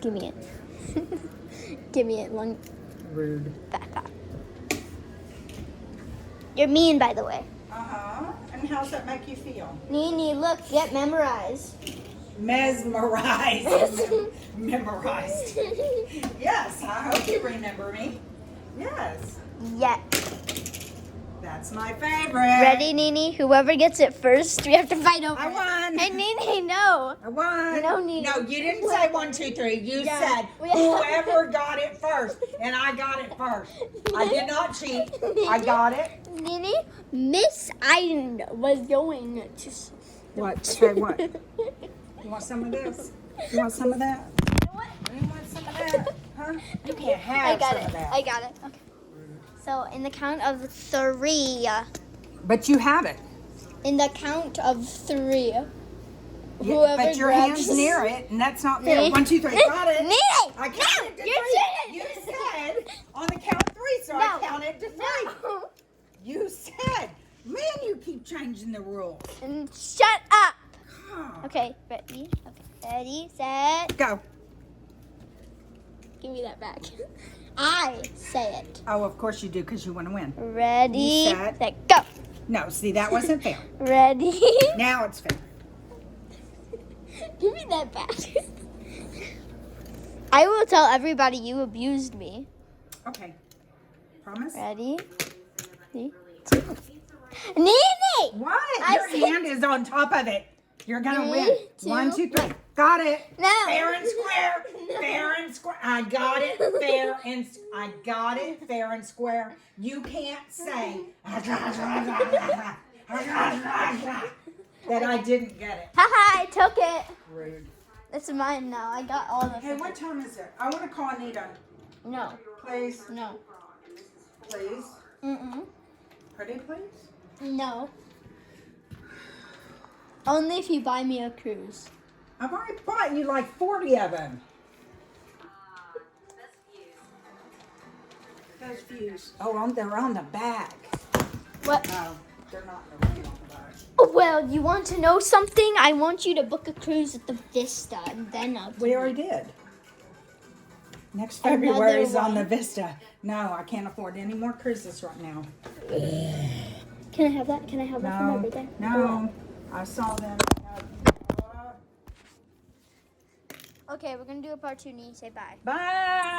Give me it. Give me it. One Rude. back up. You're mean, by the way. Uh-huh. And how's that make you feel? Nini, look, get memorized. Mesmerized. Memorized. Yes, I hope you remember me. Yes. Yeah. That's my favorite. Ready, Nini? Whoever gets it first, we have to fight over I it. won. Hey, Nini, no. I won. No, Nini. No, you didn't say 1, 2, 3. You Yeah. said We- whoever got it first, and I got it first. I did not cheat. I got it. Nini, Miss Iden was going to... What? Say what? You want some of this? You want some of that? What? You want some of that? Huh? You can't I have got some it. of that. I got it. Okay. So, in the count of 3. But you have it. In the count of 3. Yeah, Whoever but your grabs- hand's near it, and that's not fair. Me? 1, 2, 3. Got it. Nini! I counted to You're 3. You cheating! said on the count of 3, so I No. counted to 3. No. You said. Man, you keep changing the rules. And shut up. Huh. Okay, ready? Okay, ready, set. Go. Give me that back. I say it. Oh, of course you do, because you want to win. Ready, You set. set, go. No, see, that wasn't fair. Ready? Now it's fair. Give me that back. I will tell everybody you abused me. Okay. Promise? Ready? 3, 2. Nini! What? I Your said- hand is on top of it. You're going to 3, win. 2, 1, 2, 3. Got it. No. Fair and square. No. Fair and square. I got it. Fair and I got it. Fair and square. You can't say that I didn't get it. Haha, I took it. Rude. It's mine now. I got all the Hey, what time is it? I want to call Anita. No, Please. no. Please. Mm-mm. Pretty please? No. Only if you buy me a cruise. I've already bought you like 40 of them. Those views. Oh, they're on the back. What? No, they're not on the back. Well, you want to know something? I want you to book a cruise at the Vista, and then I'll. We already did. Next Another February is on one. the Vista. No, I can't afford any more cruises right now. Can I have that? Can I have that for my No, birthday? no. I saw them. Okay, we're gonna do a part 2. Say bye. Bye.